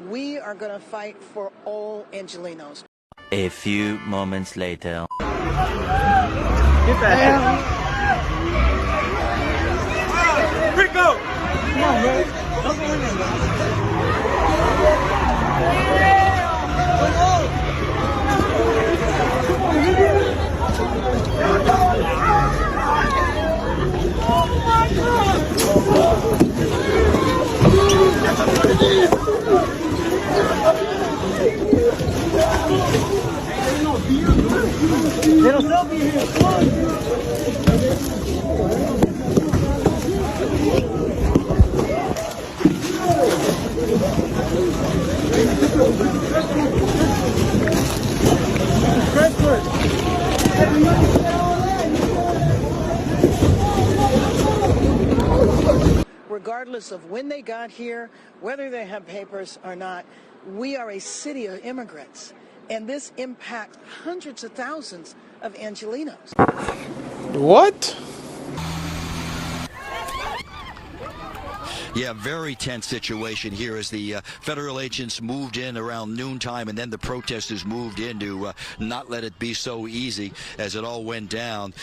We are going to fight for all Angelenos. A few moments later. Get the hell. Rico! Come on, bro. Don't go in there, It'll still be here. Come on. Regardless of when they got here, whether they have papers or not, we are a city of immigrants, and this impacts hundreds of thousands of Angelenos. What? Yeah, very tense situation here as the federal agents moved in around noontime, and then the protesters moved in to not let it be so easy as it all went down.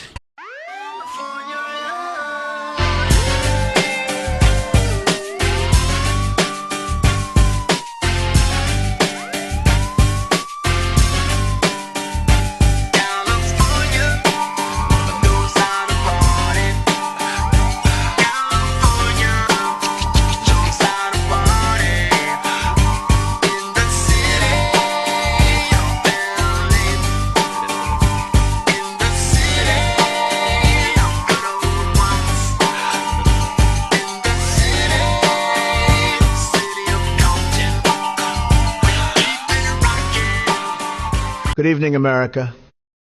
Good evening, America.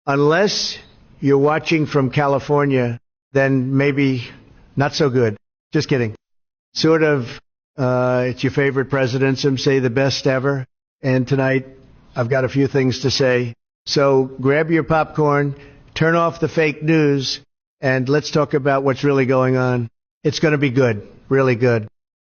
Unless you're watching from California, then maybe not so good. Just kidding. Sort of, it's your favorite president, some say the best ever. And tonight, I've got a few things to say. So grab your popcorn, turn off the fake news, and let's talk about what's really going on. It's going to be good, really good.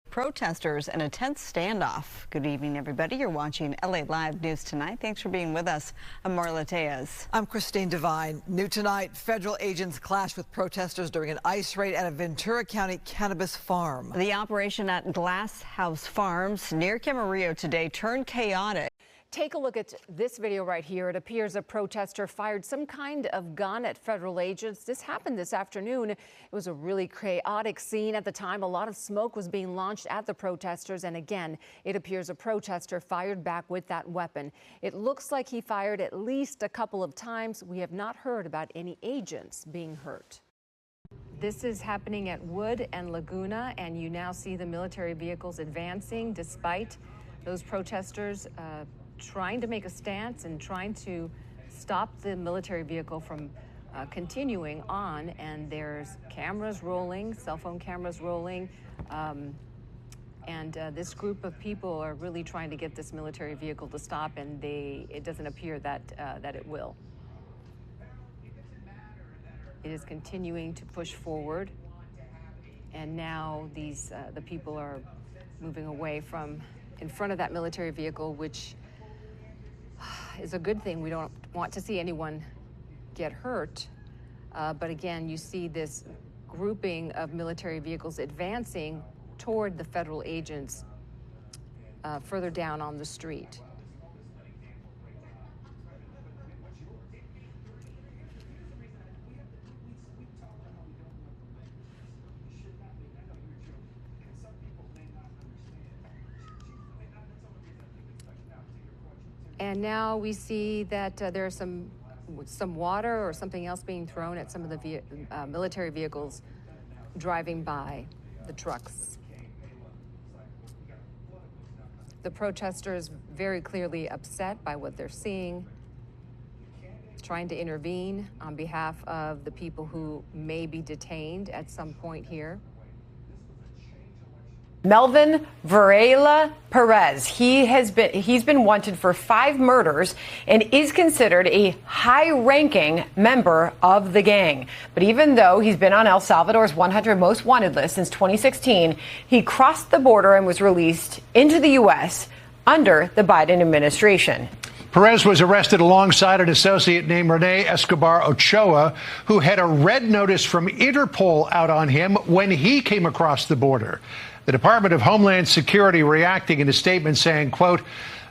Protesters in a tense standoff. Good evening, everybody. You're watching LA Live News Tonight. Thanks for being with us. I'm Marla Tejas. I'm Christine Devine. New tonight, federal agents clashed with protesters during an ICE raid at a Ventura County cannabis farm. The operation at Glass House Farms near Camarillo today turned chaotic. Take a look at this video right here. It appears a protester fired some kind of gun at federal agents. This happened this afternoon. It was a really chaotic scene at the time. A lot of smoke was being launched at the protesters. And again, it appears a protester fired back with that weapon. It looks like he fired at least a couple of times. We have not heard about any agents being hurt. This is happening at Wood and Laguna, and you now see the military vehicles advancing despite those protesters trying to make a stance and trying to stop the military vehicle from continuing on. And there's cameras rolling, cell phone cameras rolling. This group of people are really trying to get this military vehicle to stop, and it doesn't appear that it will. It is continuing to push forward. And now the people are moving away from in front of that military vehicle, which is a good thing. We don't want to see anyone get hurt. But again, you see this grouping of military vehicles advancing toward the federal agents further down on the street. And now we see that there's some water or something else being thrown at some of the military vehicles driving by, the trucks. The protesters very clearly upset by what they're seeing, trying to intervene on behalf of the people who may be detained at some point here. Melvin Varela Perez. He's been wanted for 5 murders and is considered a high-ranking member of the gang. But even though he's been on El Salvador's 100 most wanted list since 2016, he crossed the border and was released into the U.S. under the Biden administration. Perez was arrested alongside an associate named Rene Escobar Ochoa, who had a red notice from Interpol out on him when he came across the border. The Department of Homeland Security reacting in a statement saying, quote,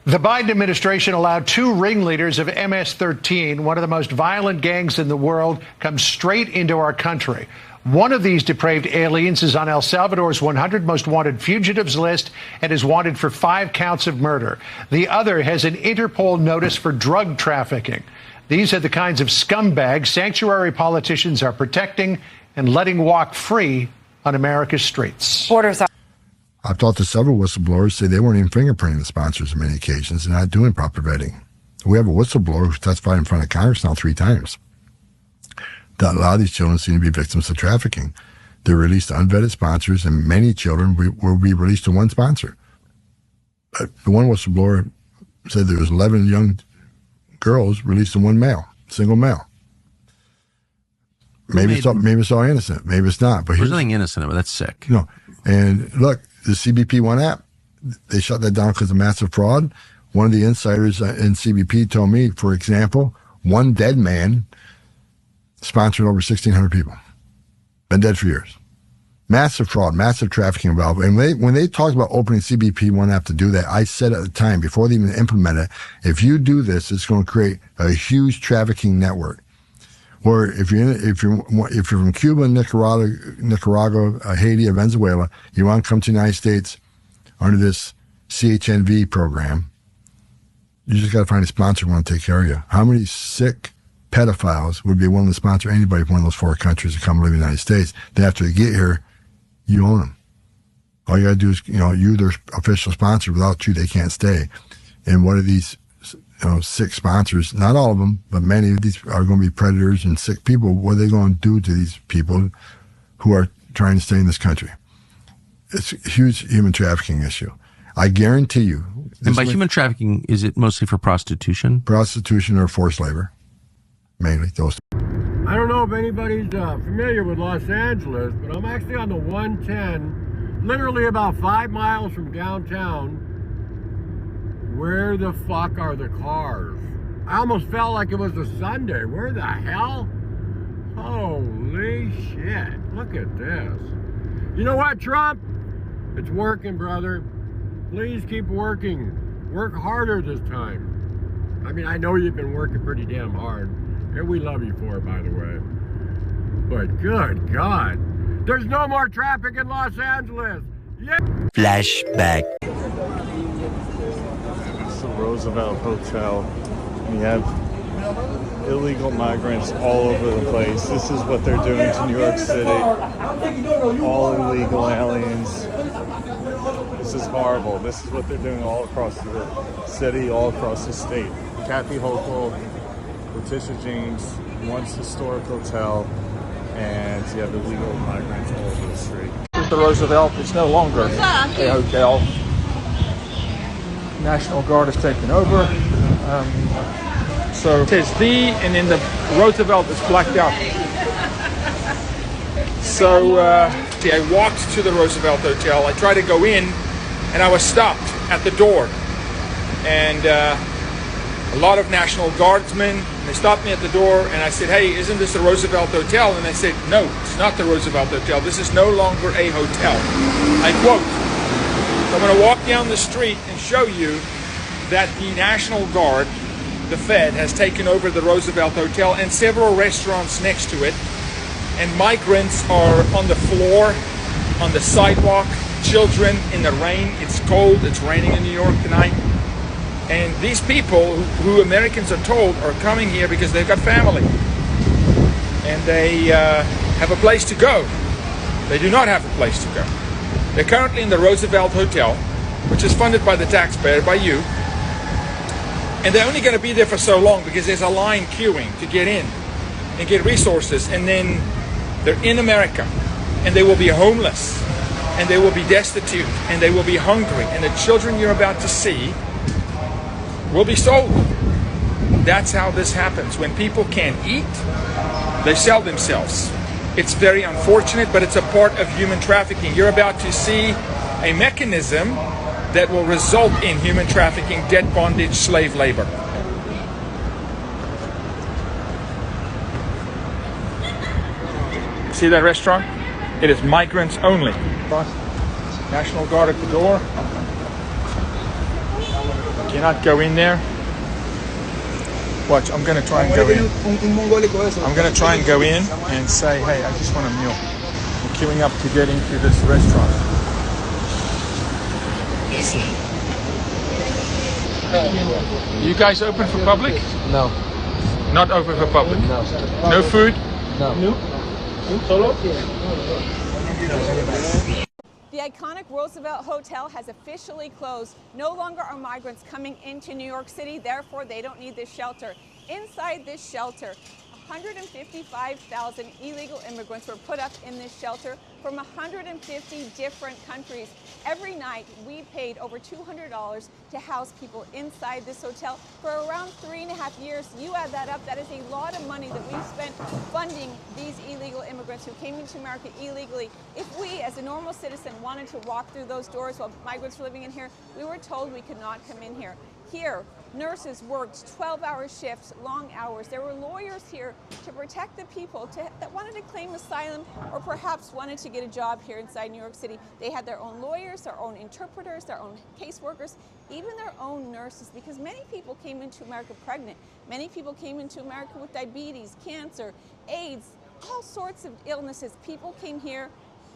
the Biden administration allowed 2 ringleaders of MS-13, one of the most violent gangs in the world, come straight into our country. One of these depraved aliens is on El Salvador's 100 most wanted fugitives list and is wanted for 5 counts of murder. The other has an Interpol notice for drug trafficking. These are the kinds of scumbags sanctuary politicians are protecting and letting walk free on America's streets. I've talked to several whistleblowers say they weren't even fingerprinting the sponsors on many occasions and not doing proper vetting. We have a whistleblower who testified in front of Congress now 3 times. That a lot of these children seem to be victims of trafficking. They're released to unvetted sponsors, and many children will be released to one sponsor. The one whistleblower said there was 11 young girls released to one male, single male. Maybe it's all innocent. Maybe it's not. But there's nothing innocent, but that's sick. No. And look, the CBP One app, they shut that down because of massive fraud. One of the insiders in CBP told me, for example, one dead man sponsored over 1,600 people. Been dead for years. Massive fraud, massive trafficking involved. And when they talked about opening CBP One app to do that, I said at the time, before they even implement it, if you do this, it's going to create a huge trafficking network. Or if you're from Cuba, Nicaragua, Haiti, or Venezuela, you want to come to the United States under this CHNV program, you just got to find a sponsor who want to take care of you. How many sick pedophiles would be willing to sponsor anybody from one of those 4 countries to come live in the United States? Then after they get here, you own them. All you got to do is, you're their official sponsor. Without you, they can't stay. And what are these sick sponsors? Not all of them, but many of these are going to be predators and sick people. What are they going to do to these people who are trying to stay in this country? It's a huge human trafficking issue. I guarantee you. And by human trafficking, is it mostly for prostitution? Prostitution or forced labor. Mainly those. I don't know if anybody's familiar with Los Angeles, but I'm actually on the 110, literally about 5 miles from downtown. Where the fuck are the cars? I almost felt like it was a Sunday. Where the hell? Holy shit. Look at this. You know what, Trump? It's working, brother. Please keep working. Work harder this time. I mean, I know you've been working pretty damn hard. And we love you for it, by the way. But good God, there's no more traffic in Los Angeles. Yeah. Flashback. It's the Roosevelt Hotel. We have illegal migrants all over the place. This is what they're doing to New York City. All illegal aliens. This is horrible. This is what they're doing all across the city, all across the state. Kathy Hochul, Letitia James, once historic hotel, and you have illegal migrants all over the street. This is the Roosevelt. It's no longer a hotel. National Guard has taken over. So it says the, and then the Roosevelt is blacked out. So I walked to the Roosevelt Hotel. I tried to go in, and I was stopped at the door. And a lot of National Guardsmen, they stopped me at the door, and I said, hey, isn't this the Roosevelt Hotel? And they said, no, it's not the Roosevelt Hotel. This is no longer a hotel. I quote, so I'm going to walk down the street and show you that the National Guard, the Fed, has taken over the Roosevelt Hotel and several restaurants next to it. And migrants are on the floor, on the sidewalk, children in the rain. It's cold, it's raining in New York tonight. And these people, who Americans are told are coming here because they've got family. And they have a place to go. They do not have a place to go. They're currently in the Roosevelt Hotel, which is funded by the taxpayer, by you. And they're only going to be there for so long because there's a line queuing to get in and get resources. And then they're in America, and they will be homeless, and they will be destitute, and they will be hungry. And the children you're about to see will be sold. That's how this happens. When people can't eat, they sell themselves. It's very unfortunate, but it's a part of human trafficking. You're about to see a mechanism that will result in human trafficking, debt bondage, slave labor. See that restaurant? It is migrants only. National Guard at the door. You cannot go in there. Watch, I'm going to try and go in. I'm going to try and go in and say, hey, I just want a meal. We're queuing up to get into this restaurant. You guys open for public? No. Not open for public? No. No food? No. The iconic Roosevelt Hotel has officially closed. No longer are migrants coming into New York City, therefore they don't need this shelter. Inside this shelter, 155,000 illegal immigrants were put up in this shelter from 150 different countries. Every night, we paid over $200 to house people inside this hotel for around 3.5 years. You add that up, that is a lot of money that we've spent funding these illegal immigrants who came into America illegally. If we, as a normal citizen, wanted to walk through those doors while migrants were living in here, we were told we could not come in here. Here, nurses worked 12-hour shifts, long hours. There were lawyers here to protect the people that wanted to claim asylum or perhaps wanted to get a job here inside New York City. They had their own lawyers, their own interpreters, their own caseworkers, even their own nurses, because many people came into America pregnant. Many people came into America with diabetes, cancer, AIDS, all sorts of illnesses. People came here,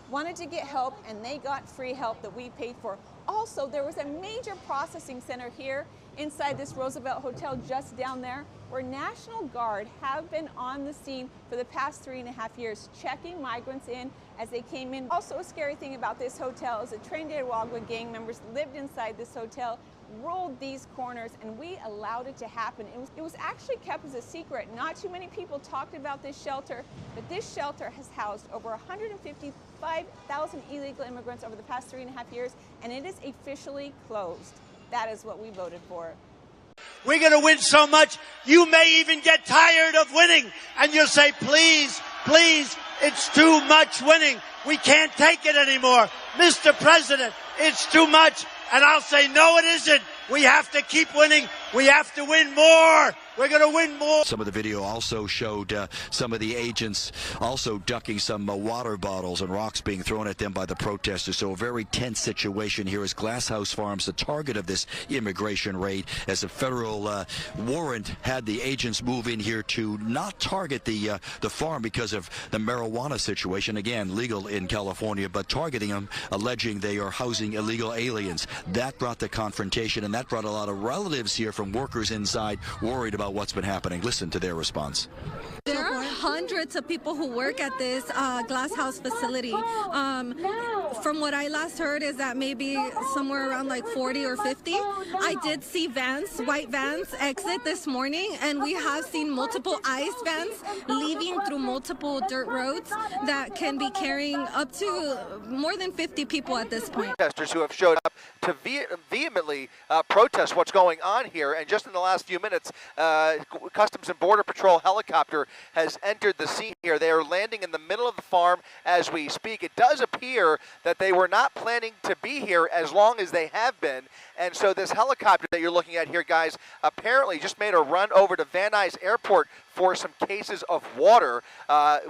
wanted to get help, and they got free help that we paid for. Also, there was a major processing center here inside this Roosevelt Hotel just down there, where National Guard have been on the scene for the past 3.5 years, checking migrants in as they came in. Also, a scary thing about this hotel is that Trinidad gang members lived inside this hotel, rolled these corners, and we allowed it to happen. It was actually kept as a secret. Not too many people talked about this shelter, but this shelter has housed over 155,000 illegal immigrants over the past 3.5 years, and it is officially closed. That is what we voted for. We're going to win so much, you may even get tired of winning, and you'll say, please, please, it's too much winning. We can't take it anymore. Mr. President, it's too much. And I'll say, no, it isn't. We have to keep winning. We have to win more. We're going to win more. Some of the video also showed some of the agents also ducking some water bottles and rocks being thrown at them by the protesters. So a very tense situation here as Glasshouse Farms, the target of this immigration raid, as a federal warrant had the agents move in here to not target the farm because of the marijuana situation. Again, legal in California, but targeting them, alleging they are housing illegal aliens. That brought the confrontation, and that brought a lot of relatives here from workers inside worried about what's been happening. Listen to their response. There are hundreds of people who work at this glass house facility. From what I last heard is that maybe somewhere around like 40 or 50. I did see vans, white vans, exit this morning, and we have seen multiple ICE vans leaving through multiple dirt roads that can be carrying up to more than 50 people at this point. Protesters who have showed up to vehemently protest what's going on here, and just in the last few minutes, Customs and Border Patrol helicopter has entered the scene here. They are landing in the middle of the farm as we speak. It does appear that they were not planning to be here as long as they have been, and so this helicopter that you're looking at here, guys, apparently just made a run over to Van Nuys Airport for some cases of water,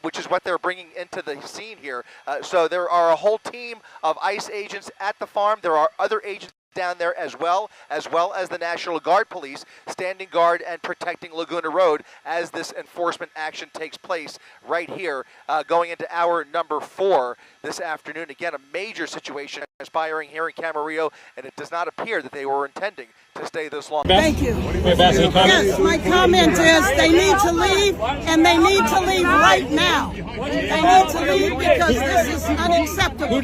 which is what they're bringing into the scene here. So there are a whole team of ICE agents at the farm. There are other agents down there as well as the National Guard police standing guard and protecting Laguna Road as this enforcement action takes place right here, going into hour number 4 this afternoon. Again, a major situation transpiring here in Camarillo, and it does not appear that they were intending to stay this long. Thank you. Yes, my comment is they need to leave, and they need to leave right now. They need to leave because this is unacceptable.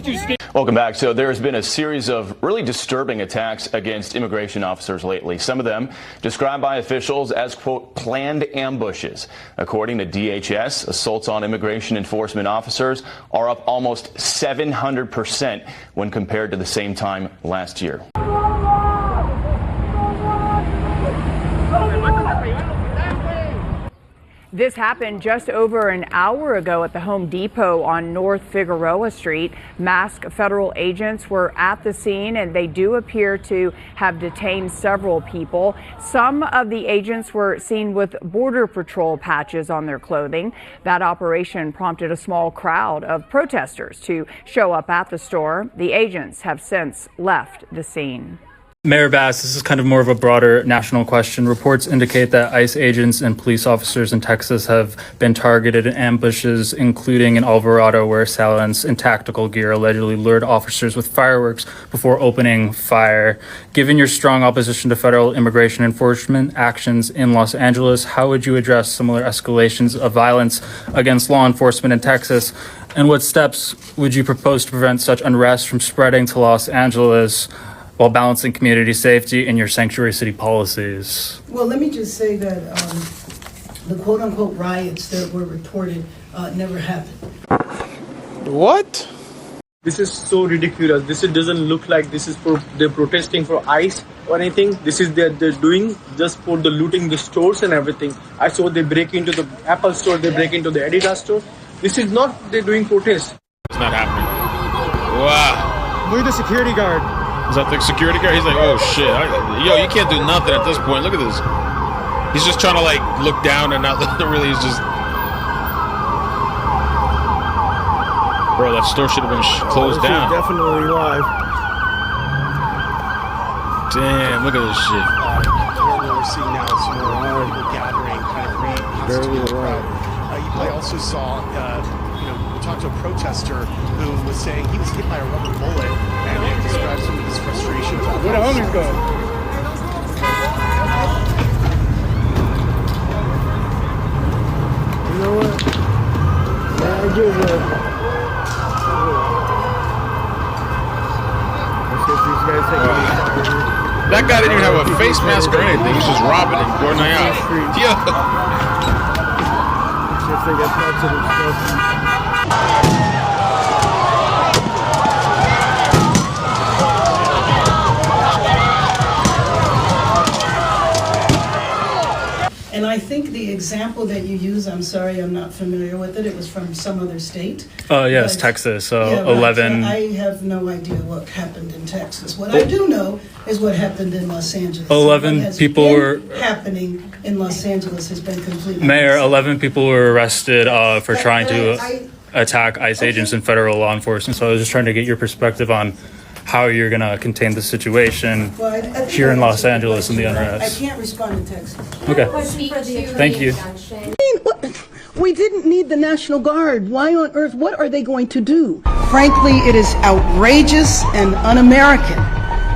Welcome back. So there has been a series of really disturbing attacks against immigration officers lately. Some of them described by officials as, quote, planned ambushes. According to DHS, assaults on immigration enforcement officers are up almost 700% when compared to the same time last year. This happened just over an hour ago at the Home Depot on North Figueroa Street. Masked federal agents were at the scene, and they do appear to have detained several people. Some of the agents were seen with Border Patrol patches on their clothing. That operation prompted a small crowd of protesters to show up at the store. The agents have since left the scene. Mayor Bass, this is kind of more of a broader national question. Reports indicate that ICE agents and police officers in Texas have been targeted in ambushes, including in Alvarado, where assailants in tactical gear allegedly lured officers with fireworks before opening fire. Given your strong opposition to federal immigration enforcement actions in Los Angeles, how would you address similar escalations of violence against law enforcement in Texas? And what steps would you propose to prevent such unrest from spreading to Los Angeles, while balancing community safety in your sanctuary city policies? Well, let me just say that the quote-unquote riots that were reported never happened. What? This is so ridiculous. This doesn't look like this is for they're protesting for ICE or anything. This is they're doing just for the looting the stores and everything. I saw they break into the Apple store, they break into the Adidas store. This is not they're doing protest. It's not happening. Wow. Look at the security guard. Is that the security guard? He's like, oh shit. Yo, you can't do nothing at this point. Look at this. He's just trying to like look down and not really, he's just. Bro, that store should have been closed down. Definitely live. Damn, look at this shit. What we're seeing now is more people gathering, kind of reconstituting the crowd. You probably also saw, we talked to a protester who was saying he was hit by a rubber bullet and he described some of his frustration. Where the homies go? You know what? I give up. That guy didn't even have a face mask or anything. He's just robbing and going out. Yo. If they get parts of themselves. And I think the example that you use, I'm sorry, I'm not familiar with it. It was from some other state. Yes, Texas. Yeah, 11. Right. I have no idea what happened in Texas. What I do know is what happened in Los Angeles. 11 people were happening in Los Angeles has been completely. Mayor, 11 people were arrested for trying to attack ICE agents and federal law enforcement. So I was just trying to get your perspective on how you're going to contain the situation here in Los Angeles and the unrest. I can't respond in Texas. Okay. Thank you. We didn't need the National Guard. Why on earth? What are they going to do? Frankly, it is outrageous and un-American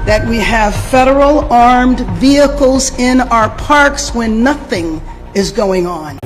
that we have federal armed vehicles in our parks when nothing is going on.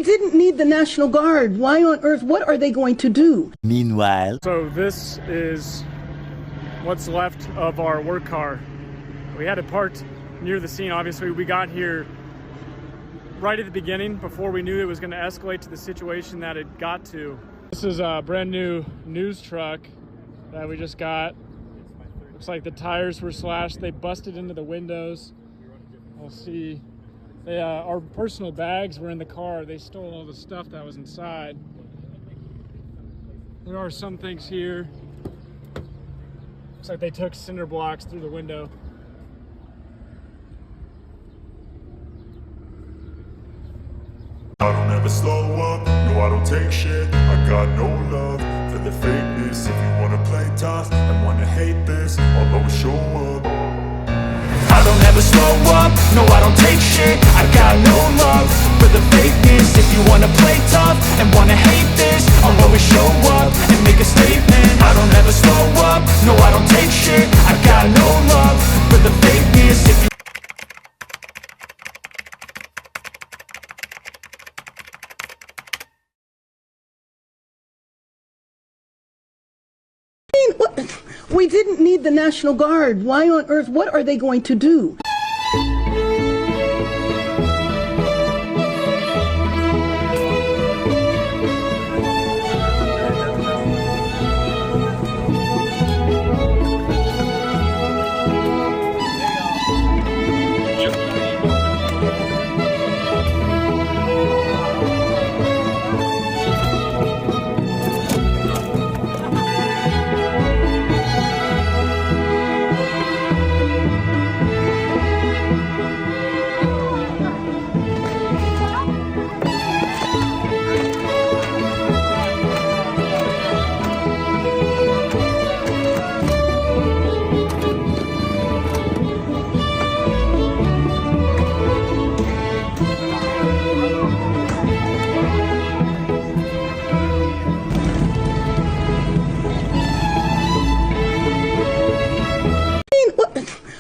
didn't need the National Guard. Why on earth? What are they going to do? Meanwhile, so this is what's left of our work car. We had it parked near the scene. Obviously, we got here right at the beginning before we knew it was going to escalate to the situation that it got to. This is a brand new news truck that we just got. Looks like the tires were slashed. They busted into the windows. We'll see. Our personal bags were in the car. They stole all the stuff that was inside. There are some things here. Looks like they took cinder blocks through the window. I don't ever slow up, no I don't take shit. I got no love for the fakeness. If you wanna play tough and wanna hate this, I'll always show up. I don't ever slow up, no I don't take shit. I got no love for the fakeness. If you wanna play tough and wanna hate this, I'll always show up and make a statement. I don't ever slow up, no I don't take shit. I got no love for the fakeness. If you We didn't need the National Guard. Why on earth? What are they going to do?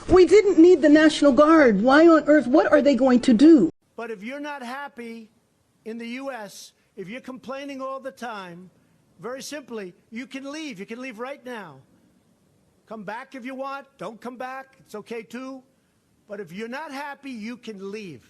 We didn't need the National Guard. Why on earth? What are they going to do? But if you're not happy in the U.S., if you're complaining all the time, very simply, you can leave. You can leave right now. Come back if you want. Don't come back. It's okay too. But if you're not happy, you can leave.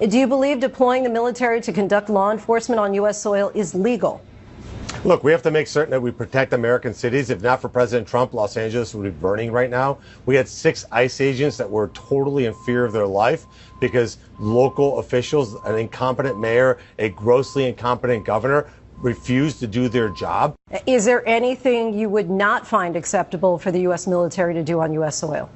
Do you believe deploying the military to conduct law enforcement on U.S. soil is legal? Look, we have to make certain that we protect American cities. If not for President Trump, Los Angeles would be burning right now. We had 6 ICE agents that were totally in fear of their life because local officials, an incompetent mayor, a grossly incompetent governor, refused to do their job. Is there anything you would not find acceptable for the U.S. military to do on U.S. soil?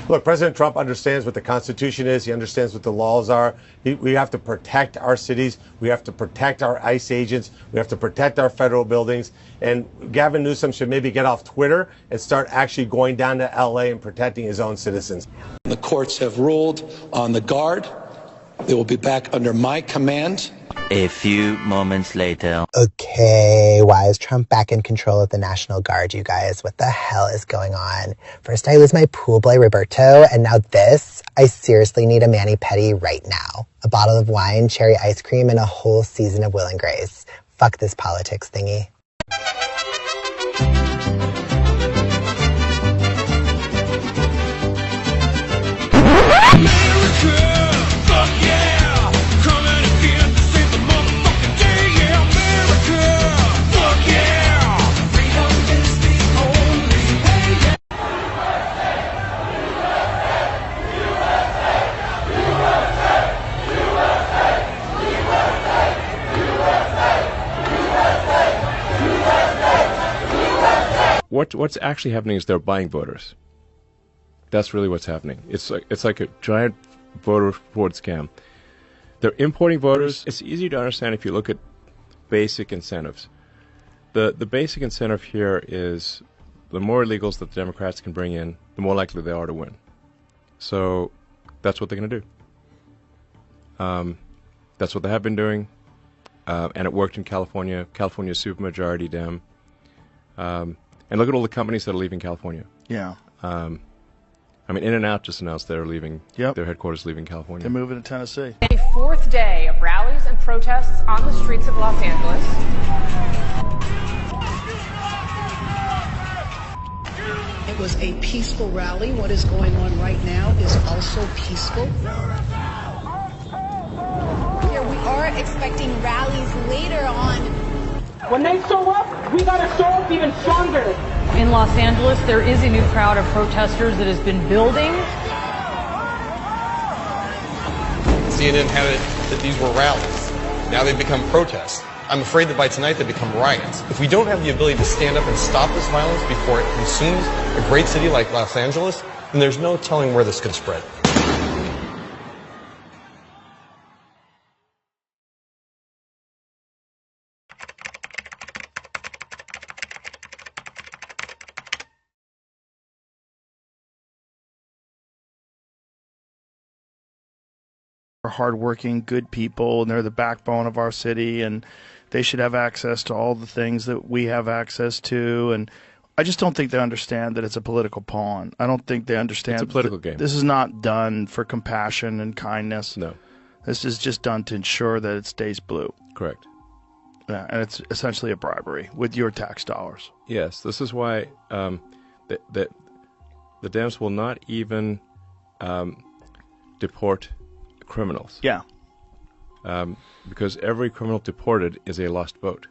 Look, President Trump understands what the Constitution is. He understands what the laws are. We have to protect our cities. We have to protect our ICE agents. We have to protect our federal buildings. And Gavin Newsom should maybe get off Twitter and start actually going down to L.A. and protecting his own citizens. The courts have ruled on the Guard. They will be back under my command. A few moments later. Okay, why is Trump back in control of the National Guard, you guys? What the hell is going on? First I lose my pool boy Roberto, and now this? I seriously need a mani-pedi right now. A bottle of wine, cherry ice cream, and a whole season of Will and Grace. Fuck this politics thingy. What's actually happening is they're buying voters. That's really what's happening. It's like a giant voter fraud scam. They're importing voters. It's easy to understand if you look at basic incentives. The basic incentive here is the more illegals that the Democrats can bring in, the more likely they are to win. So that's what they're going to do. That's what they have been doing, and it worked in California. California's supermajority Dem. And look at all the companies that are leaving California. Yeah. I mean, In-N-Out just announced they're leaving. Yep. Their headquarters leaving California. They're moving to Tennessee. A fourth day of rallies and protests on the streets of Los Angeles. It was a peaceful rally. What is going on right now is also peaceful. Here we are expecting rallies later on. When they show up, we gotta show up even stronger. In Los Angeles, there is a new crowd of protesters that has been building. CNN had it that these were rallies. Now they've become protests. I'm afraid that by tonight they become riots. If we don't have the ability to stand up and stop this violence before it consumes a great city like Los Angeles, then there's no telling where this could spread. Are hardworking, good people, and they're the backbone of our city, and they should have access to all the things that we have access to. And I just don't think they understand that it's a political pawn. I don't think they understand. It's a political game. This is not done for compassion and kindness. No. This is just done to ensure that it stays blue. Correct. Yeah, and it's essentially a bribery with your tax dollars. Yes, this is why the Dems will not even deport criminals. Yeah. Because every criminal deported is a lost vote.